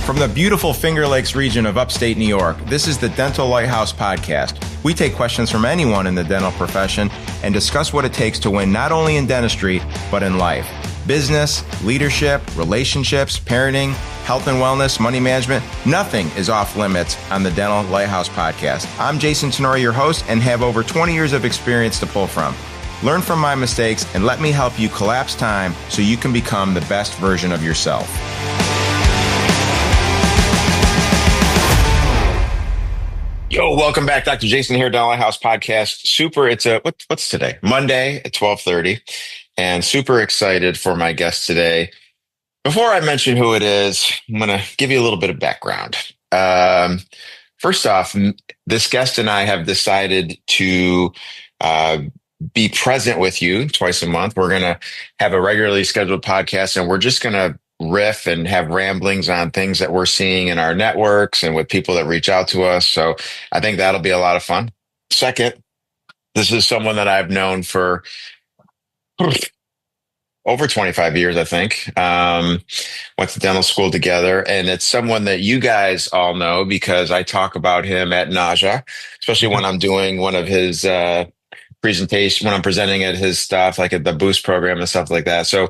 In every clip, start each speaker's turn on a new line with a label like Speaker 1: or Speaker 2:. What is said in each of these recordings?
Speaker 1: From the beautiful Finger Lakes region of upstate New York, this is the Dental Lighthouse Podcast. We take questions from anyone in the dental profession and discuss what it takes to win not only in dentistry, but in life. Business, leadership, relationships, parenting, health and wellness, money management, nothing is off limits on the Dental Lighthouse Podcast. I'm Jason Tanoory, your host, and have over 20 years of experience to pull from. Learn from my mistakes and let me help you collapse time so you can become the best version of yourself. Yo, welcome back. Dr. Jason here, Dental Lighthouse Podcast. What's today? Monday at 12:30. And super excited for my guest today. Before I mention who it is, I'm going to give you a little bit of background. First off, this guest and I have decided to be present with you twice a month. We're going to have a regularly scheduled podcast, and we're just going to riff and have ramblings on things that we're seeing in our networks and with people that reach out to us. So I think that'll be a lot of fun. Second, this is someone that I've known for over 25 years, I think. Went to dental school together, and it's someone that you guys all know because I talk about him at Nacho, especially when I'm doing one of his presentation, when I'm presenting at his stuff, like at the Boost program and stuff like that. So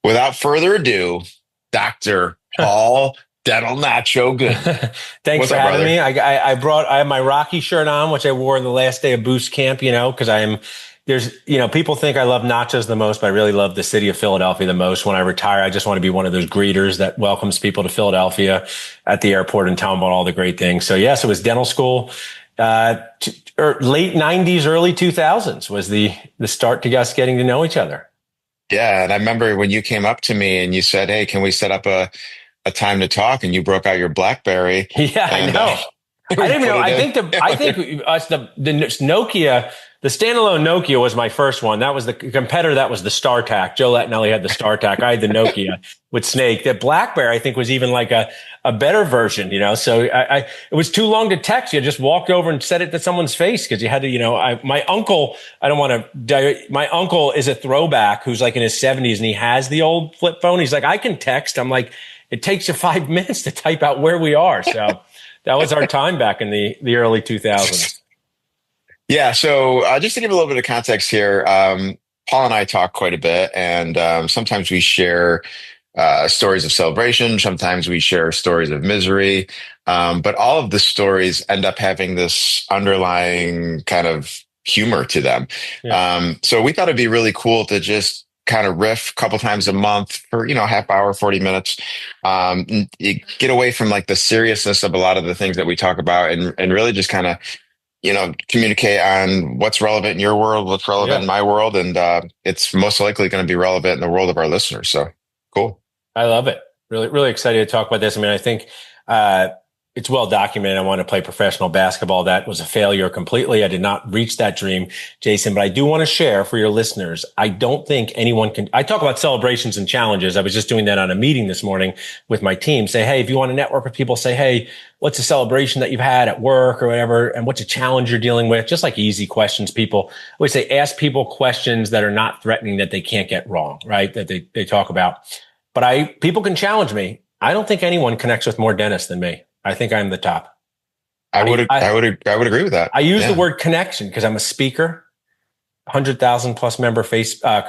Speaker 1: without further ado, Dr. Paul Dental Nacho Goodman.
Speaker 2: Thanks for having me. I have my Rocky shirt on, which I wore on the last day of Boost camp, because people think I love nachos the most, but I really love the city of Philadelphia the most. When I retire, I just want to be one of those greeters that welcomes people to Philadelphia at the airport and tell them about all the great things. So yes, it was dental school, late 90s, early 2000s was the start to us getting to know each other.
Speaker 1: Yeah. And I remember when you came up to me and you said, "Hey, can we set up a time to talk?" And you broke out your BlackBerry.
Speaker 2: Yeah, I know. I didn't know. I think the Nokia, the standalone Nokia was my first one. That was the competitor. That was the StarTAC. Joe Lattinelli had the StarTAC. I had the Nokia with Snake. The BlackBerry, I think, was even like a better version, So it was too long to text. You just walked over and said it to someone's face because you had to, my uncle is a throwback who's like in his 70s and he has the old flip phone. He's like, I can text. I'm like, it takes you 5 minutes to type out where we are. So that was our time back in the early 2000s.
Speaker 1: Yeah. So just to give a little bit of context here, Paul and I talk quite a bit, and sometimes we share stories of celebration. Sometimes we share stories of misery. But all of the stories end up having this underlying kind of humor to them. Yeah. So we thought it'd be really cool to just kind of riff a couple times a month for, half hour, 40 minutes, get away from like the seriousness of a lot of the things that we talk about and really just kind of, communicate on what's relevant in your world, what's relevant in my world. And it's most likely going to be relevant in the world of our listeners. So cool.
Speaker 2: I love it. Really, really excited to talk about this. I mean, I think it's well documented. I want to play professional basketball. That was a failure completely. I did not reach that dream, Jason, but I do want to share for your listeners. I don't think anyone can. I talk about celebrations and challenges. I was just doing that on a meeting this morning with my team. Say, hey, if you want to network with people, say, hey, what's a celebration that you've had at work or whatever? And what's a challenge you're dealing with? Just like easy questions. People always say, ask people questions that are not threatening, that they can't get wrong, right? That they talk about. But people can challenge me. I don't think anyone connects with more dentists than me. I think I'm the top.
Speaker 1: I would agree with that.
Speaker 2: I use the word connection because I'm a speaker, 100,000 plus member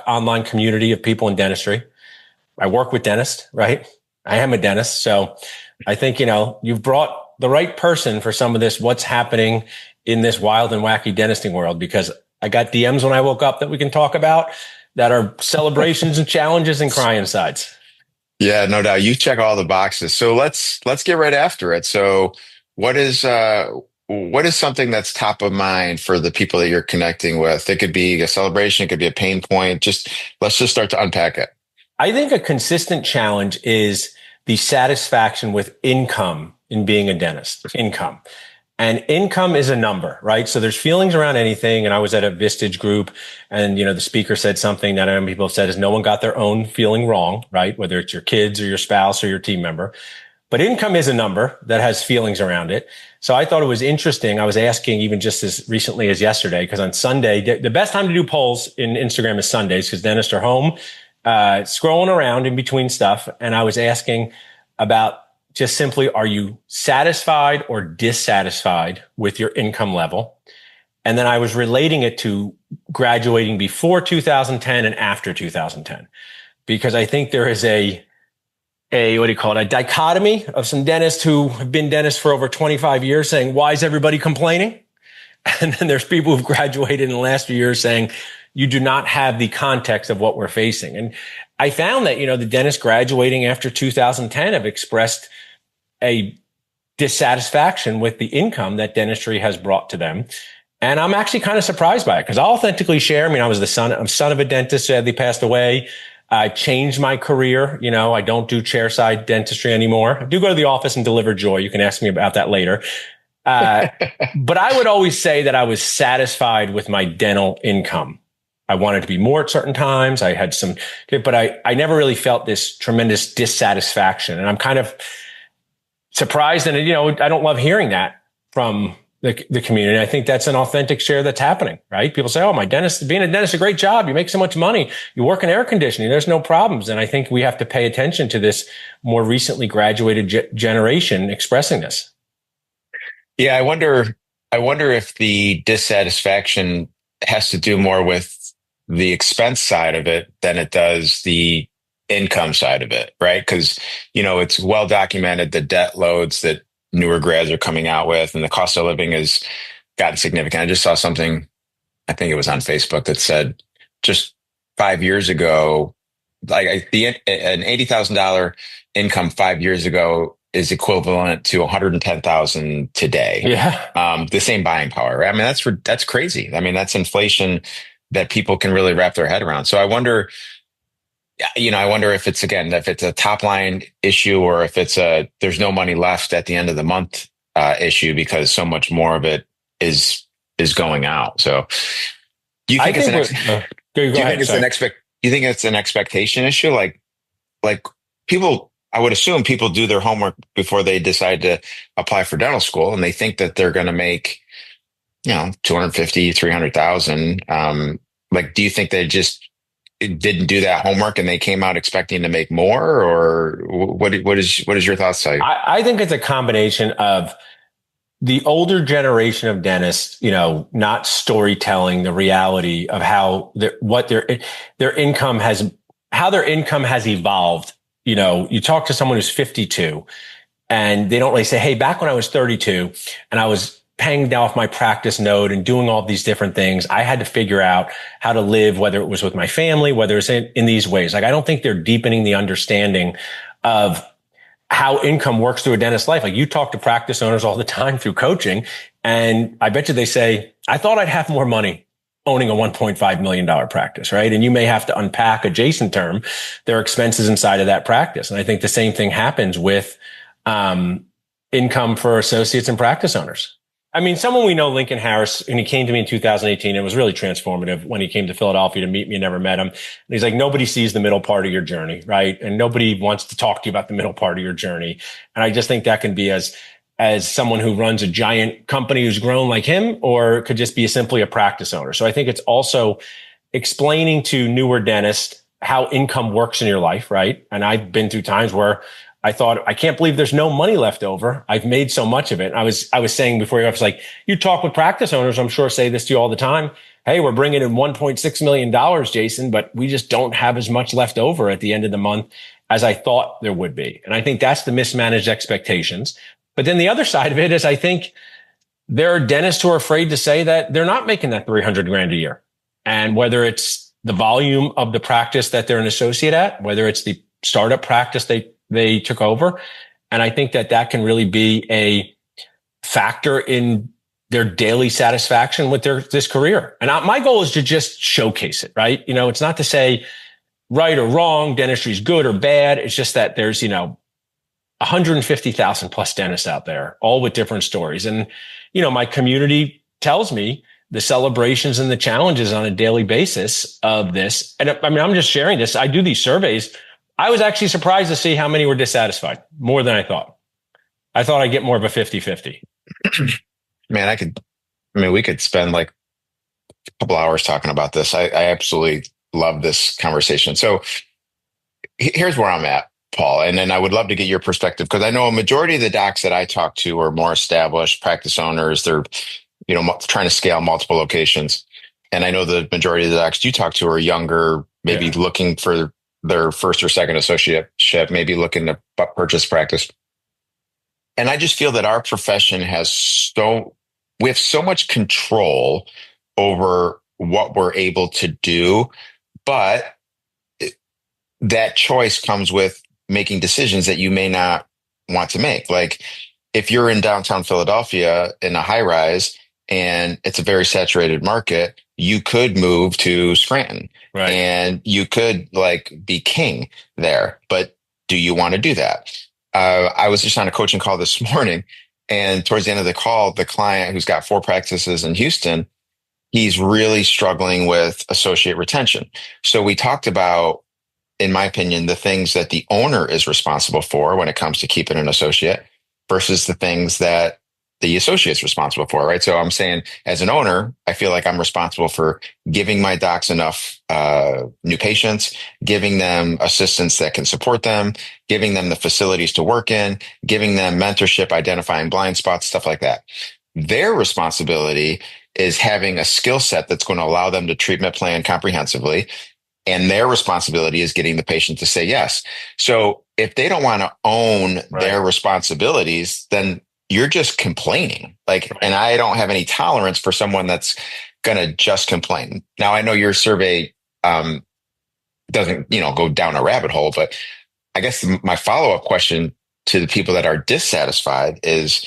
Speaker 2: online community of people in dentistry. I work with dentists, right? I am a dentist. So I think, you've brought the right person for some of this, what's happening in this wild and wacky dentisting world, because I got DMs when I woke up that we can talk about that are celebrations and challenges and crying sides.
Speaker 1: Yeah, no doubt. You check all the boxes. So let's get right after it. So what is something that's top of mind for the people that you're connecting with? It could be a celebration. It could be a pain point. Let's just start to unpack it.
Speaker 2: I think a consistent challenge is the satisfaction with income in being a dentist. Income. And income is a number, right? So there's feelings around anything. And I was at a Vistage group and, the speaker said something that people have said is no one got their own feeling wrong, right? Whether it's your kids or your spouse or your team member. But income is a number that has feelings around it. So I thought it was interesting. I was asking even just as recently as yesterday, because on Sunday, the best time to do polls in Instagram is Sundays because dentists are home, scrolling around in between stuff. And I was asking about just simply, are you satisfied or dissatisfied with your income level? And then I was relating it to graduating before 2010 and after 2010, because I think there is what do you call it? A dichotomy of some dentists who have been dentists for over 25 years saying, why is everybody complaining? And then there's people who've graduated in the last few years saying, you do not have the context of what we're facing. And I found that, the dentists graduating after 2010 have expressed a dissatisfaction with the income that dentistry has brought to them. And I'm actually kind of surprised by it, because I'll authentically share. I was I'm son of a dentist, sadly passed away. I changed my career. I don't do chairside dentistry anymore. I do go to the office and deliver joy. You can ask me about that later. But I would always say that I was satisfied with my dental income. I wanted to be more at certain times. I had but I never really felt this tremendous dissatisfaction. And I'm kind of surprised. And, I don't love hearing that from the community. I think that's an authentic share that's happening, right? People say, oh, being a dentist is a great job. You make so much money. You work in air conditioning. There's no problems. And I think we have to pay attention to this more recently graduated generation expressing this.
Speaker 1: Yeah, I wonder if the dissatisfaction has to do more with the expense side of it than it does the income side of it, right? Because, it's well documented the debt loads that newer grads are coming out with, and the cost of living has gotten significant. I just saw something, I think it was on Facebook, that said just 5 years ago, like an $80,000 income 5 years ago is equivalent to 110,000 today.
Speaker 2: Yeah.
Speaker 1: The same buying power, right? That's crazy. That's inflation that people can really wrap their head around. So I wonder if it's a top line issue, or if there's no money left at the end of the month issue, because so much more of it is going out. So do you think it's an expectation issue? Like people, I would assume people do their homework before they decide to apply for dental school, and they think that they're going to make, 250, 300,000. Do you think they just didn't do that homework and they came out expecting to make more, or what is your thoughts say?
Speaker 2: I think it's a combination of the older generation of dentists, not storytelling the reality of how their income has evolved. You talk to someone who's 52 and they don't really say, hey, back when I was 32 and I was paying off my practice note and doing all these different things, I had to figure out how to live, whether it was with my family, whether it's in these ways. I don't think they're deepening the understanding of how income works through a dentist's life. You talk to practice owners all the time through coaching, and I bet you they say, I thought I'd have more money owning a $1.5 million practice, right? And you may have to unpack adjacent term their expenses inside of that practice. And I think the same thing happens with income for associates and practice owners. Someone we know, Lincoln Harris, and he came to me in 2018. It was really transformative when he came to Philadelphia to meet me. I never met him. And he's like, nobody sees the middle part of your journey, right? And nobody wants to talk to you about the middle part of your journey. And I just think that can be as someone who runs a giant company who's grown like him, or it could just be simply a practice owner. So I think it's also explaining to newer dentists how income works in your life, right? And I've been through times where I thought, I can't believe there's no money left over. I've made so much of it. I was saying before, I was like, you talk with practice owners, I'm sure say this to you all the time. Hey, we're bringing in $1.6 million, Jason, but we just don't have as much left over at the end of the month as I thought there would be. And I think that's the mismanaged expectations. But then the other side of it is, I think there are dentists who are afraid to say that they're not making that 300 grand a year. And whether it's the volume of the practice that they're an associate at, whether it's the startup practice they took over. And I think that can really be a factor in their daily satisfaction with this career. And my goal is to just showcase it, right? It's not to say right or wrong, dentistry is good or bad. It's just that there's, 150,000 plus dentists out there, all with different stories. And, my community tells me the celebrations and the challenges on a daily basis of this. And I'm just sharing this. I do these surveys. I was actually surprised to see how many were dissatisfied, more than I thought. I thought I'd get more of a 50-50.
Speaker 1: Man, we could spend like a couple hours talking about this. I absolutely love this conversation. So here's where I'm at. Paul. And then I would love to get your perspective because I know a majority of the docs that I talk to are more established practice owners. They're, trying to scale multiple locations. And I know the majority of the docs you talk to are younger, maybe looking for their first or second associateship, maybe looking to purchase practice. And I just feel that our profession we have so much control over what we're able to do, but that choice comes with making decisions that you may not want to make. Like if you're in downtown Philadelphia in a high rise and it's a very saturated market, you could move to Scranton,
Speaker 2: right,
Speaker 1: and you could like be king there. But do you want to do that? I was just on a coaching call this morning, and towards the end of the call, the client who's got 4 practices in Houston, he's really struggling with associate retention. So we talked about, in my opinion, the things that the owner is responsible for when it comes to keeping an associate versus the things that the associate's responsible for, right? So I'm saying as an owner, I feel like I'm responsible for giving my docs enough new patients, giving them assistants that can support them, giving them the facilities to work in, giving them mentorship, identifying blind spots, stuff like that. Their responsibility is having a skill set that's going to allow them to treatment plan comprehensively. And their responsibility is getting the patient to say yes. So if they don't want to own their responsibilities, then you're just complaining. And I don't have any tolerance for someone that's going to just complain. Now, I know your survey doesn't, go down a rabbit hole, but I guess my follow-up question to the people that are dissatisfied is,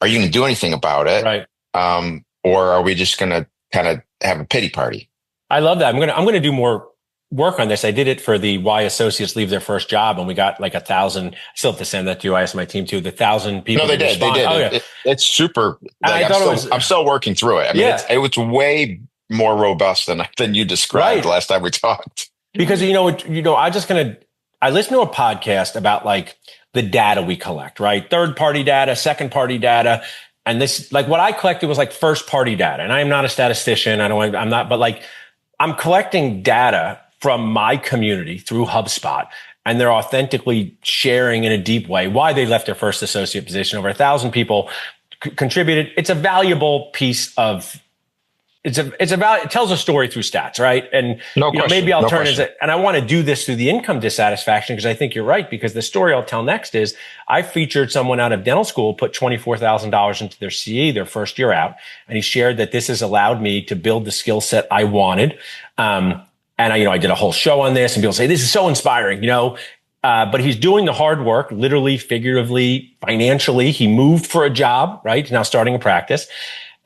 Speaker 1: are you going to do anything about it?
Speaker 2: Right.
Speaker 1: Or are we just going to kind of have a pity party?
Speaker 2: I love that. I'm going to do more work on this. I did it for the why associates leave their first job, and we got like 1,000. I still have to send that to you. I asked my team too. The 1,000 people.
Speaker 1: No, they did. They did.
Speaker 2: Oh, yeah.
Speaker 1: It's super. I'm still working through it. I mean, it was way more robust than you described last time we talked.
Speaker 2: Because I listened to a podcast about like the data we collect, right? Third party data, second party data. And this, like what I collected was like first party data. And I'm not a statistician. But like I'm collecting data from my community through HubSpot, and they're authentically sharing in a deep way why they left their first associate position. Over 1,000 people contributed. It's a valuable piece of, it tells a story through stats, right? And maybe I'll turn it, and I want to do this through the income dissatisfaction, because I think you're right, because the story I'll tell next is I featured someone out of dental school, put $24,000 into their CE their first year out. And he shared that this has allowed me to build the skill set I wanted. And I did a whole show on this, and people say, this is so inspiring, but he's doing the hard work, literally, figuratively, financially. He moved for a job, right? He's now starting a practice.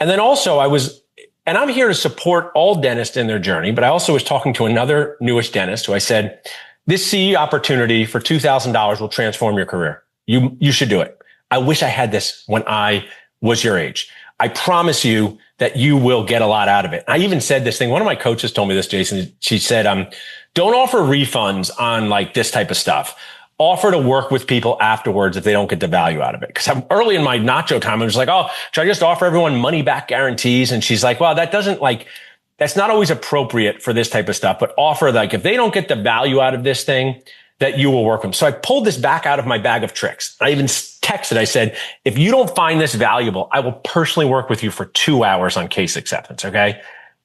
Speaker 2: And then also and I'm here to support all dentists in their journey, but I also was talking to another newish dentist who I said, this CE opportunity for $2,000 will transform your career. You should do it. I wish I had this when I was your age. I promise you that you will get a lot out of it. I even said this thing. One of my coaches told me this, Jason. She said, don't offer refunds on like this type of stuff. Offer to work with people afterwards if they don't get the value out of it. Because I'm early in my Nacho time, I was like, oh, should I just offer everyone money back guarantees? And she's like, well, that's not always appropriate for this type of stuff, but offer like, if they don't get the value out of this thing, that you will work with them. So I pulled this back out of my bag of tricks. I even texted, I said, if you don't find this valuable, I will personally work with you for 2 hours on case acceptance. Okay.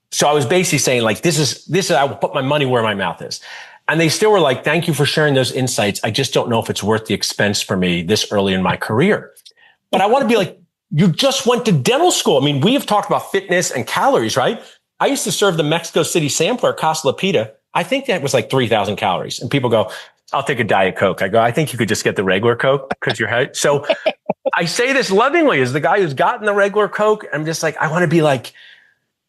Speaker 2: So I was basically saying like, this is, I will put my money where my mouth is. And they still were like, thank you for sharing those insights. I just don't know if it's worth the expense for me this early in my career. But I want to be like, you just went to dental school. I mean, we have talked about fitness and calories, right? I used to serve the Mexico City sampler at Casa La Pita. I think that was like 3,000 calories. And people go, I'll take a Diet Coke. I go, I think you could just get the regular Coke because you're high. So I say this lovingly as the guy who's gotten the regular Coke. I'm just like, I want to be like,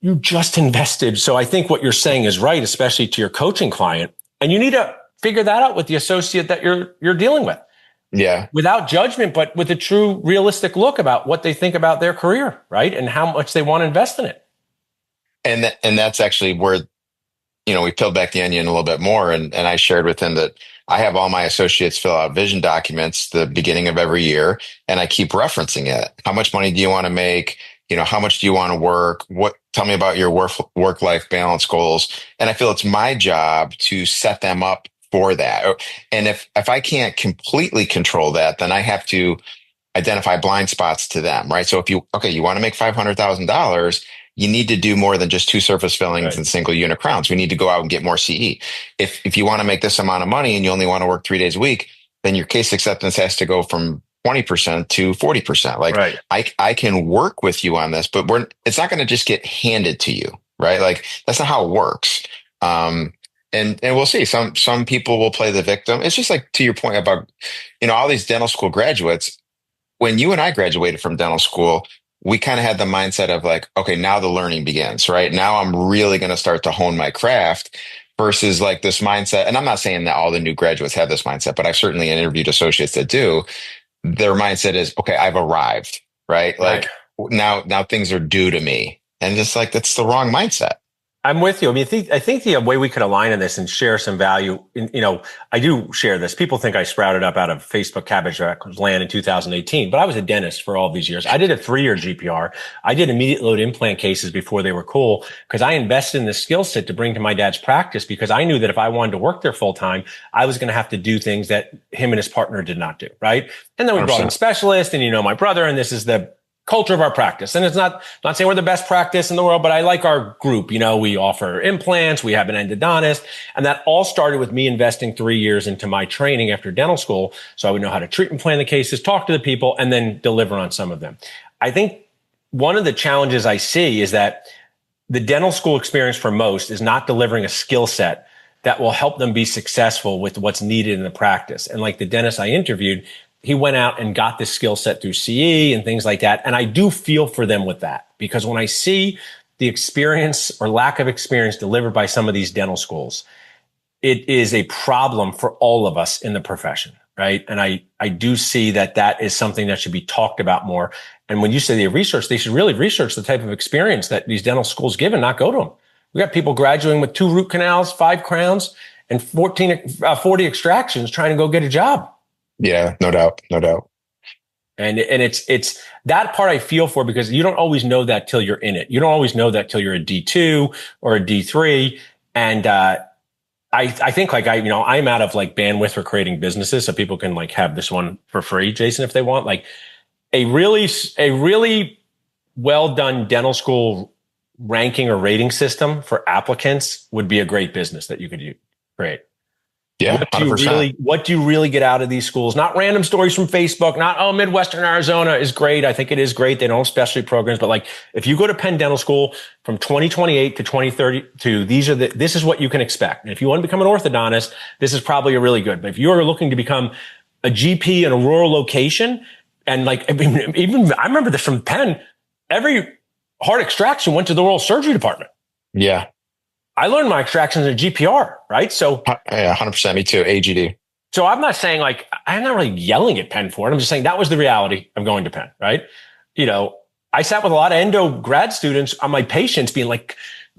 Speaker 2: you just invested. So I think what you're saying is right, especially to your coaching client. And you need to figure that out with the associate that you're dealing with.
Speaker 1: Yeah.
Speaker 2: Without judgment, but with a true realistic look about what they think about their career, right? And how much they want to invest in it.
Speaker 1: And that's actually where, we peeled back the onion a little bit more. And I shared with him that I have all my associates fill out vision documents the beginning of every year, and I keep referencing it. How much money do you want to make? How much do you want to work? Tell me about your work-life balance goals. And I feel it's my job to set them up for that. And if I can't completely control that, then I have to identify blind spots to them, right? So if you want to make $500,000, you need to do more than just two surface fillings
Speaker 2: Right.
Speaker 1: and single unit crowns. We need to go out and get more CE. If you want to make this amount of money and you only want to work 3 days a week, then your case acceptance has to go from 20% to 40%. Like
Speaker 2: Right.
Speaker 1: I can work with you on this, but it's not going to just get handed to you, right? Like that's not how it works. And we'll see. Some people will play the victim. It's just like to your point about, all these dental school graduates. When you and I graduated from dental school, we kind of had the mindset of like, okay, now the learning begins, right? Now I'm really going to start to hone my craft versus like this mindset. And I'm not saying that all the new graduates have this mindset, but I've certainly interviewed associates that do. Their mindset is, okay, I've arrived, right?
Speaker 2: Right.
Speaker 1: Like now things are due to me. And just like, that's the wrong mindset.
Speaker 2: I'm with you. I mean, I think the way we could align in this and share some value, I do share this. People think I sprouted up out of Facebook cabbage land in 2018, but I was a dentist for all these years. I did a 3-year GPR. I did immediate load implant cases before they were cool because I invested in the skill set to bring to my dad's practice because I knew that if I wanted to work there full time, I was going to have to do things that him and his partner did not do. Right. And then we brought in specialists and, my brother, and this is the culture of our practice. And it's not saying we're the best practice in the world, but I like our group. We offer implants, we have an endodontist. And that all started with me investing 3 years into my training after dental school. So I would know how to treat and plan the cases, talk to the people, and then deliver on some of them. I think one of the challenges I see is that the dental school experience for most is not delivering a skill set that will help them be successful with what's needed in the practice. And like the dentist I interviewed, he went out and got this skill set through CE and things like that. And I do feel for them with that because when I see the experience or lack of experience delivered by some of these dental schools, it is a problem for all of us in the profession, right? And I do see that is something that should be talked about more. And when you say they research, they should really research the type of experience that these dental schools give and not go to them. We got people graduating with 2 root canals, 5 crowns, and 40 extractions trying to go get a job.
Speaker 1: Yeah, no doubt. No doubt.
Speaker 2: And it's that part I feel for because you don't always know that till you're in it. You don't always know that till you're a D2 or a D3. And, I think like I'm out of like bandwidth for creating businesses so people can like have this one for free, Jason, if they want. Like a really well done dental school ranking or rating system for applicants would be a great business that you could create.
Speaker 1: Yeah,
Speaker 2: what do you really get out of these schools? Not random stories from Facebook, not, Midwestern Arizona is great. I think it is great. They don't have specialty programs, but like if you go to Penn Dental School from 2028 to 2032, this is what you can expect. And if you want to become an orthodontist, this is probably a really good. But if you're looking to become a GP in a rural location, and like, even I remember this from Penn, every heart extraction went to the oral surgery department.
Speaker 1: Yeah.
Speaker 2: I learned my extractions in GPR, right? So
Speaker 1: yeah, 100%. Me too. AGD.
Speaker 2: So I'm not saying like, I'm not really yelling at Penn for it. I'm just saying that was the reality of going to Penn, right? I sat with a lot of endo grad students on my patients being like,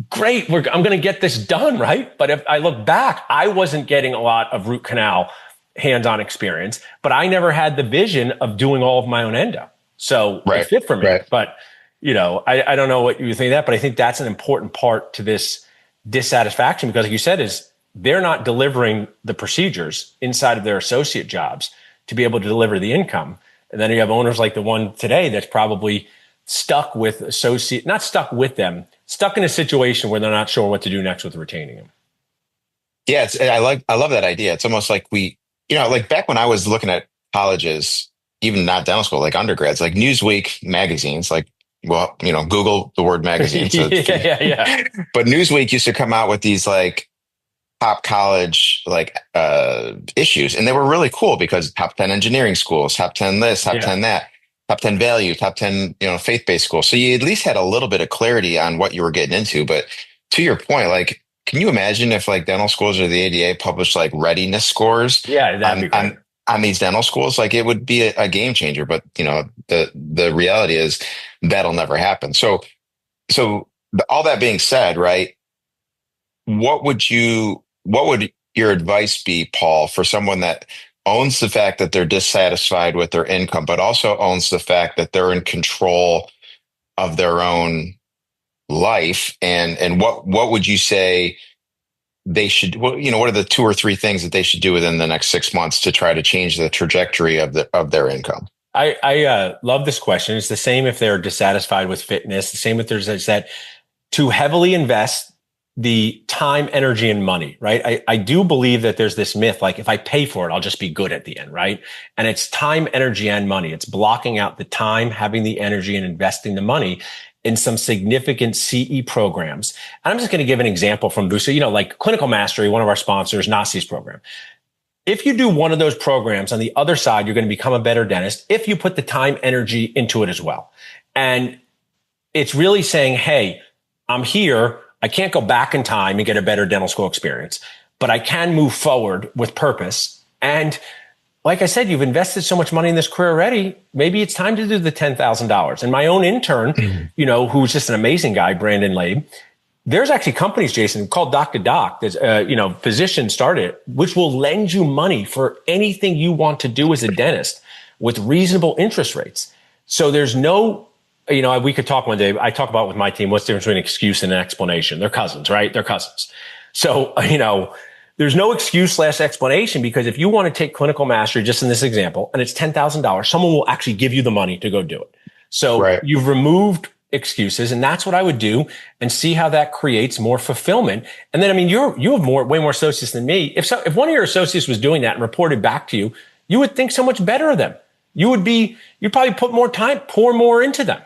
Speaker 2: great, I'm going to get this done, right? But if I look back, I wasn't getting a lot of root canal hands-on experience, but I never had the vision of doing all of my own endo. So it fit for me. Right. But, I don't know what you think of that, but I think that's an important part to this dissatisfaction because like you said is they're not delivering the procedures inside of their associate jobs to be able to deliver the income. And then you have owners like the one today that's probably stuck with not stuck with them, stuck in a situation where they're not sure what to do next with retaining them.
Speaker 1: Yeah. I love that idea. It's almost like like back when I was looking at colleges, even not dental school, like undergrads, like Newsweek magazines, like, well, Google the word magazine. So
Speaker 2: yeah.
Speaker 1: But Newsweek used to come out with these like top college like issues, and they were really cool because top 10 engineering schools, top 10 this, top 10 that, top 10 value, top 10 faith-based schools. So you at least had a little bit of clarity on what you were getting into. But to your point, like, can you imagine if like dental schools or the ADA published like readiness scores?
Speaker 2: Yeah, that'd be great.
Speaker 1: On these dental schools, like it would be a game changer. But the reality is that'll never happen. So all that being said, right? What would your advice be, Paul, for someone that owns the fact that they're dissatisfied with their income, but also owns the fact that they're in control of their own life? And what would you say they should, well, what are the 2 or 3 things that they should do within the next 6 months to try to change the trajectory of their income?
Speaker 2: I love this question. It's the same if they're dissatisfied with fitness, the same if there's that to heavily invest the time, energy, and money, right? I do believe that there's this myth, like if I pay for it, I'll just be good at the end, right? And it's time, energy, and money. It's blocking out the time, having the energy, and investing the money in some significant CE programs. And I'm just going to give an example from Busa, like Clinical Mastery, one of our sponsors, Nasi's program. If you do one of those programs, on the other side, you're going to become a better dentist if you put the time, energy into it as well. And it's really saying, hey, I'm here. I can't go back in time and get a better dental school experience, but I can move forward with purpose. And like I said, you've invested so much money in this career already. Maybe it's time to do the $10,000. And my own intern, who's just an amazing guy, Brandon Labe, there's actually companies, Jason, called Dr. Doc. There's, physicians started, which will lend you money for anything you want to do as a dentist with reasonable interest rates. So there's no, we could talk one day. I talk about with my team, what's the difference between an excuse and an explanation? They're cousins, right? They're cousins. So, there's no excuse / explanation, because if you want to take Clinical Mastery, just in this example, and it's $10,000, someone will actually give you the money to go do it. So right. You've removed excuses, and that's what I would do, and see how that creates more fulfillment. And then, you have way more associates than me. If one of your associates was doing that and reported back to you, you would think so much better of them. You'd probably put more time, pour more into them.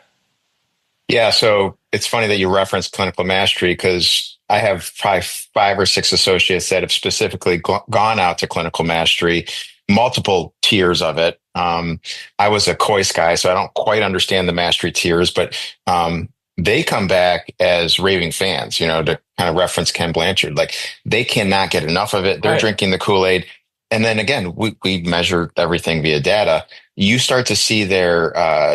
Speaker 1: Yeah. So it's funny that you referenced Clinical Mastery, because I have probably 5 or 6 associates that have specifically gone out to Clinical Mastery, multiple tiers of it. I was a COIS guy, so I don't quite understand the Mastery tiers, but they come back as raving fans, to kind of reference Ken Blanchard. Like, they cannot get enough of it. They're right. Drinking the Kool-Aid. And then again, we measure everything via data. You start to see their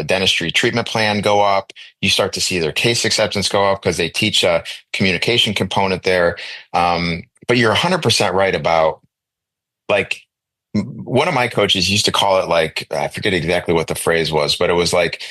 Speaker 1: dentistry treatment plan go up. You start to see their case acceptance go up, because they teach a communication component there. But you're 100% right about, like, one of my coaches used to call it, like, I forget exactly what the phrase was, but it was like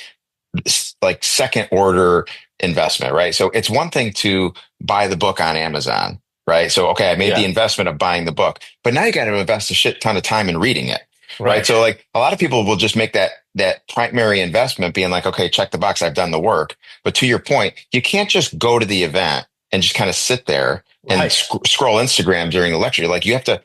Speaker 1: second order investment, right? So it's one thing to buy the book on Amazon, right? So, okay, I made the investment of buying the book, but now you got to invest a shit ton of time in reading it. Right. So, like, a lot of people will just make that primary investment being like, okay, check the box, I've done the work. But to your point, you can't just go to the event and just kind of sit there and scroll Instagram during the lecture. Like, you have to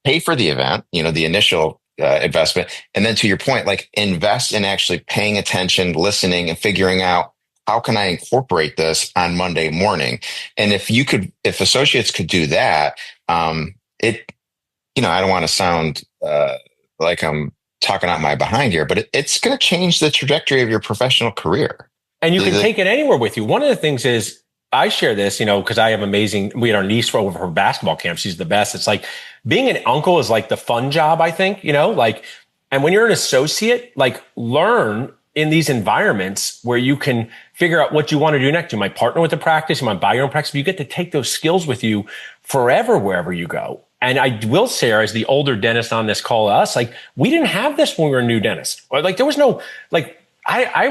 Speaker 1: pay for the event, the initial investment. And then, to your point, like, invest in actually paying attention, listening, and figuring out, how can I incorporate this on Monday morning? And if associates could do that, I don't want to sound like I'm talking out my behind here, but it's going to change the trajectory of your professional career.
Speaker 2: And you can take it anywhere with you. One of the things is, I share this, because we had our niece for over her basketball camp. She's the best. It's like being an uncle is like the fun job, I think, and when you're an associate, like, learn in these environments where you can figure out what you want to do next. You might partner with the practice, you might buy your own practice, but you get to take those skills with you forever, wherever you go. And I will say, as the older dentist on this call, us, like, we didn't have this when we were new dentists. Or, like, there was no, like, I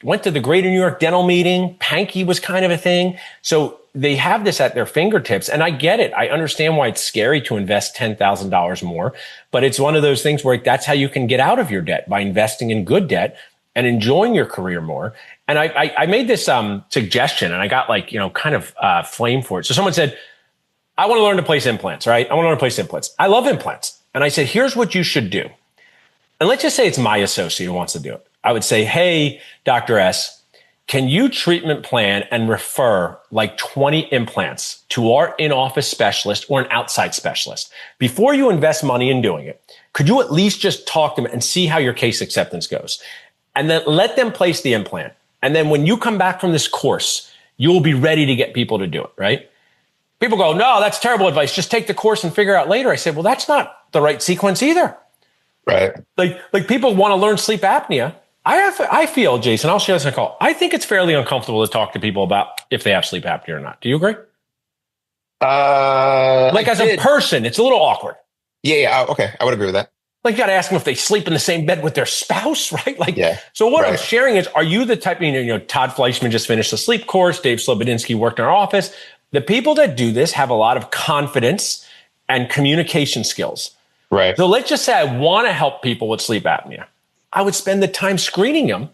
Speaker 2: went to the Greater New York Dental Meeting. Panky was kind of a thing. So they have this at their fingertips. And I get it. I understand why it's scary to invest $10,000 more. But it's one of those things where that's how you can get out of your debt, by investing in good debt and enjoying your career more. And I made this suggestion, and I got kind of flame for it. So someone said, I want to learn to place implants, right? I want to learn to place implants. I love implants. And I said, here's what you should do. And let's just say it's my associate who wants to do it. I would say, hey, Dr. S, can you treatment plan and refer like 20 implants to our in-office specialist or an outside specialist? Before you invest money in doing it, could you at least just talk to them and see how your case acceptance goes? And then let them place the implant. And then when you come back from this course, you will be ready to get people to do it, right? People go, no, that's terrible advice. Just take the course and figure out later. I said, well, that's not the right sequence either.
Speaker 1: Right.
Speaker 2: Like people want to learn sleep apnea. I feel, Jason, I'll share this in a call. I think it's fairly uncomfortable to talk to people about if they have sleep apnea or not. Do you agree? As a person, it's a little awkward.
Speaker 1: Yeah. Okay. I would agree with that.
Speaker 2: Like, you got to ask them if they sleep in the same bed with their spouse, right? So what I'm sharing is, are you the type, Todd Fleischman just finished the sleep course. Dave Slobodinsky worked in our office. The people that do this have a lot of confidence and communication skills.
Speaker 1: Right.
Speaker 2: So let's just say I want to help people with sleep apnea. I would spend the time screening them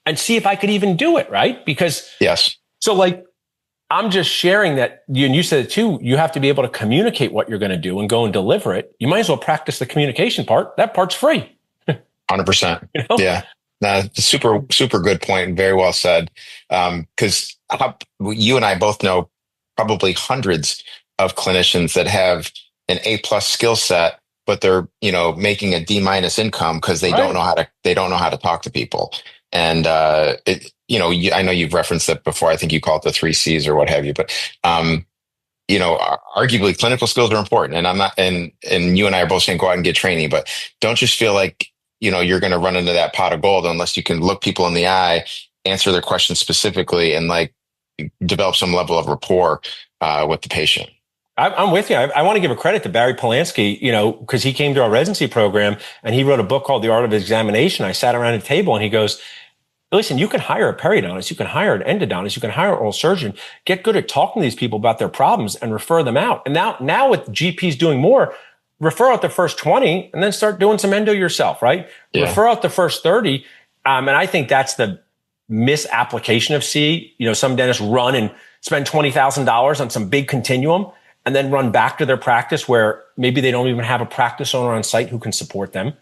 Speaker 2: and see if I could even do it, right? Because
Speaker 1: yes.
Speaker 2: So like, I'm just sharing that, and you said it too, you have to be able to communicate what you're going to do and go and deliver it. You might as well practice the communication part. That part's free.
Speaker 1: 100%.
Speaker 2: You know?
Speaker 1: Yeah. No, super, super good point and very well said. Because you and I both know probably hundreds of clinicians that have an A+ skill set, but they're, making a D- income because they don't know how to talk to people. And, I know you've referenced it before. I think you call it the 3 Cs or what have you, but, arguably clinical skills are important, and I'm not, and you and I are both saying go out and get training, but don't just feel like, you're going to run into that pot of gold unless you can look people in the eye, answer their questions specifically, and like develop some level of rapport, with the patient.
Speaker 2: I'm with you. I want to give a credit to Barry Polanski, because he came to our residency program and he wrote a book called The Art of Examination. I sat around a table and he goes, listen, you can hire a periodontist, you can hire an endodontist, you can hire an oral surgeon, get good at talking to these people about their problems and refer them out. And now with GPs doing more, refer out the first 20 and then start doing some endo yourself, right? Yeah. Refer out the first 30. And I think that's the misapplication of C. Some dentists run and spend $20,000 on some big continuum and then run back to their practice where maybe they don't even have a practice owner on site who can support them.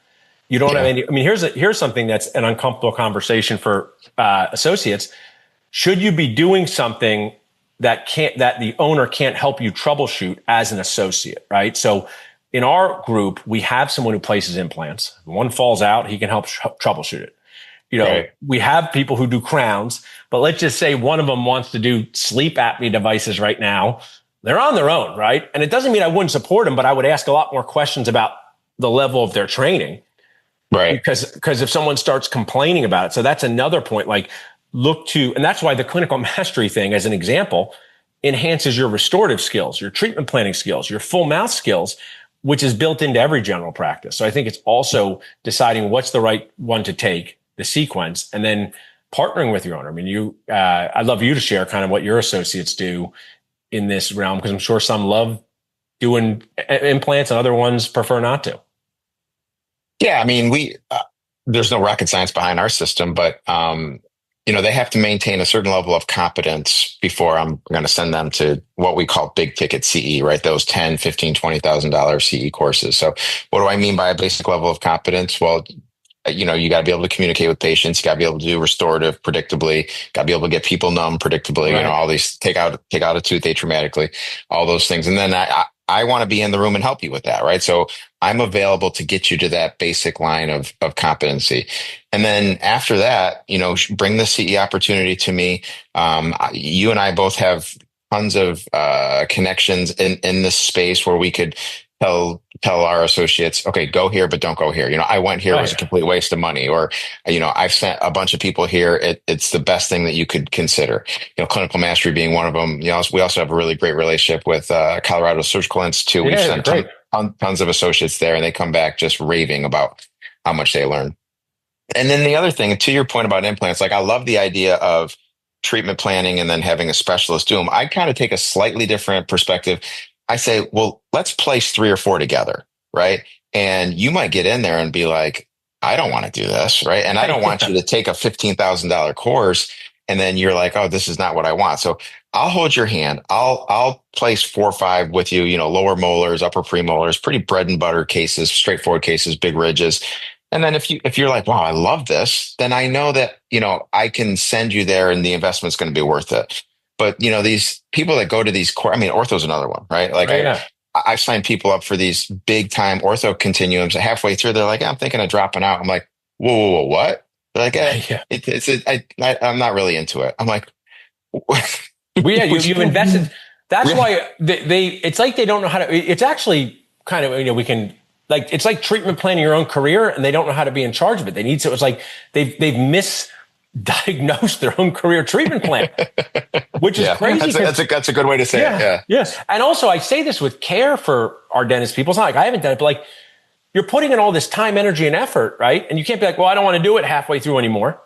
Speaker 2: You don't have any. I mean, here's something that's an uncomfortable conversation for associates. Should you be doing something that the owner can't help you troubleshoot as an associate, right? So in our group, we have someone who places implants. When one falls out, he can help troubleshoot it. Right. We have people who do crowns, but let's just say one of them wants to do sleep apnea devices right now. They're on their own, right? And it doesn't mean I wouldn't support them, but I would ask a lot more questions about the level of their training.
Speaker 1: Right.
Speaker 2: Because if someone starts complaining about it. So that's another point, like and that's why the clinical mastery thing, as an example, enhances your restorative skills, your treatment planning skills, your full mouth skills, which is built into every general practice. So I think it's also deciding what's the right one to take, the sequence, and then partnering with your owner. I mean, I'd love you to share kind of what your associates do in this realm, because I'm sure some love doing implants and other ones prefer not to.
Speaker 1: Yeah, I mean, there's no rocket science behind our system, but, they have to maintain a certain level of competence before I'm going to send them to what we call big ticket CE, right? Those $10, $15, $20,000 CE courses. So what do I mean by a basic level of competence? Well, you got to be able to communicate with patients. You got to be able to do restorative predictably, got to be able to get people numb predictably, right. All these, take out a tooth atraumatically, all those things. And then I want to be in the room and help you with that, right? So I'm available to get you to that basic line of competency. And then after that, bring the CE opportunity to me. You and I both have tons of connections in this space where we could tell our associates, okay, go here, but don't go here. I went here, it was a complete waste of money. Or, I've sent a bunch of people here. It's the best thing that you could consider. Clinical mastery being one of them. We also have a really great relationship with Colorado Surgical Institute. We've sent tons of associates there, and they come back just raving about how much they learn. And then the other thing, to your point about implants, like I love the idea of treatment planning and then having a specialist do them. I kind of take a slightly different perspective. I say, well, let's place 3 or 4 together, right? And you might get in there and be like, I don't want to do this, right? And I don't want you to take a $15,000 course and then you're like, oh, this is not what I want. So I'll hold your hand. I'll place 4 or 5 with you, lower molars, upper premolars, pretty bread and butter cases, straightforward cases, big ridges. And then if you're like, wow, I love this, then I know that, I can send you there and the investment's going to be worth it. But, these people that go to these ortho's another one, right? Like I've signed people up for these big time ortho continuums. Halfway through, they're like, I'm thinking of dropping out. I'm like, whoa, what? They're like, I'm not really into it. I'm like,
Speaker 2: you invested. That's why it's like they don't know how to, it's actually kind of, we can, like, it's like treatment planning your own career and they don't know how to be in charge of it. It's like they've misdiagnosed their own career treatment plan, which is crazy.
Speaker 1: That's a good way to say it. Yeah.
Speaker 2: Yes. And also I say this with care for our dentist people. It's not like I haven't done it, but like you're putting in all this time, energy, and effort, right? And you can't be like, well, I don't want to do it halfway through anymore,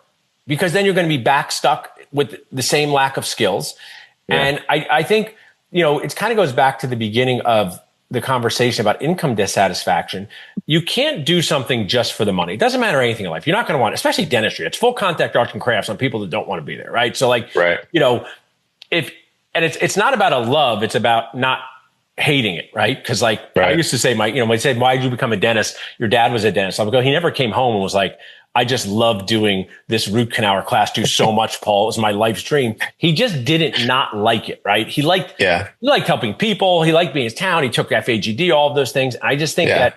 Speaker 2: because then you're going to be back stuck with the same lack of skills. Yeah. And I think it kind of goes back to the beginning of the conversation about income dissatisfaction. You can't do something just for the money. It doesn't matter anything in life. You're not going to want, especially dentistry. It's full contact arts and crafts on people that don't want to be there, right? So
Speaker 1: Right.
Speaker 2: It's not about a love. It's about not hating it, right? Because
Speaker 1: Right.
Speaker 2: I used to say, when they said, why did you become a dentist? Your dad was a dentist. I would go, he never came home and was like, I just love doing this root canal class, do so much, Paul. It was my life's dream. He just didn't not like it, right? He liked helping people. He liked being in his town. He took FAGD, all of those things. I just think that,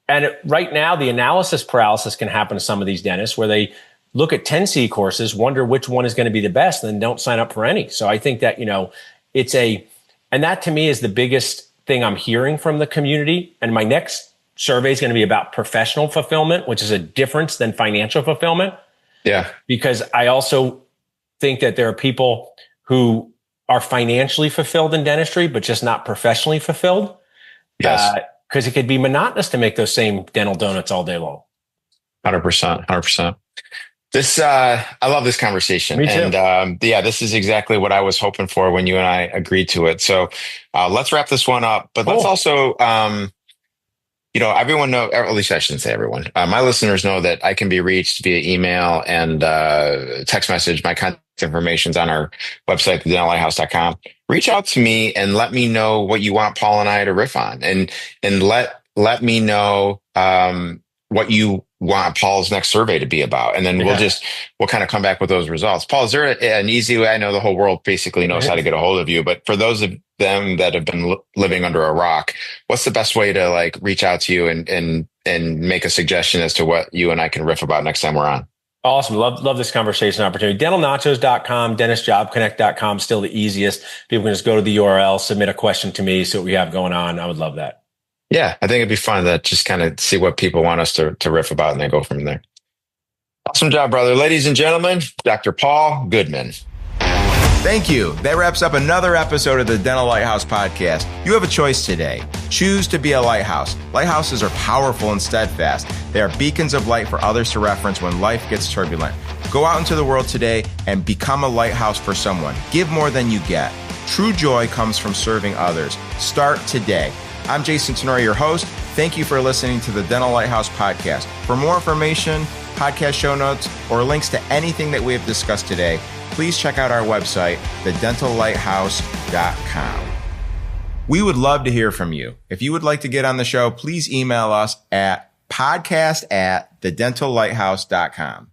Speaker 2: and right now the analysis paralysis can happen to some of these dentists where they look at 10C courses, wonder which one is going to be the best, and then don't sign up for any. So I think that, and that to me is the biggest thing I'm hearing from the community. And my next survey is going to be about professional fulfillment, which is a difference than financial fulfillment.
Speaker 1: Yeah.
Speaker 2: Because I also think that there are people who are financially fulfilled in dentistry, but just not professionally fulfilled.
Speaker 1: Yes.
Speaker 2: Because it could be monotonous to make those same dental donuts all day long.
Speaker 1: 100%. 100%. I love this conversation.
Speaker 2: Me too.
Speaker 1: And this is exactly what I was hoping for when you and I agreed to it. So let's wrap this one up. But let's also, everyone know, or at least I shouldn't say everyone. My listeners know that I can be reached via email and text message. My contact information is on our website, thedentallighthouse.com. Reach out to me and let me know what you want Paul and I to riff on, and let me know what you want Paul's next survey to be about. And then we'll kind of come back with those results. Paul, is there an easy way? I know the whole world basically knows how to get a hold of you, but for those of them that have been living under a rock, what's the best way to reach out to you and make a suggestion as to what you and I can riff about next time we're on?
Speaker 2: Awesome. Love this conversation opportunity. Dentalnachos.com, dentistjobconnect.com, still the easiest. People can just go to the URL, submit a question to me, see what we have going on. I would love that.
Speaker 1: Yeah, I think it'd be fun to just kind of see what people want us to riff about and then go from there. Awesome job, brother. Ladies and gentlemen, Dr. Paul Goodman.
Speaker 3: Thank you. That wraps up another episode of the Dental Lighthouse Podcast. You have a choice today. Choose to be a lighthouse. Lighthouses are powerful and steadfast. They are beacons of light for others to reference when life gets turbulent. Go out into the world today and become a lighthouse for someone. Give more than you get. True joy comes from serving others. Start today. I'm Jason Tanoory, your host. Thank you for listening to the Dental Lighthouse Podcast. For more information, podcast show notes, or links to anything that we have discussed today, please check out our website, thedentallighthouse.com. We would love to hear from you. If you would like to get on the show, please email us at podcast@thedentallighthouse.com.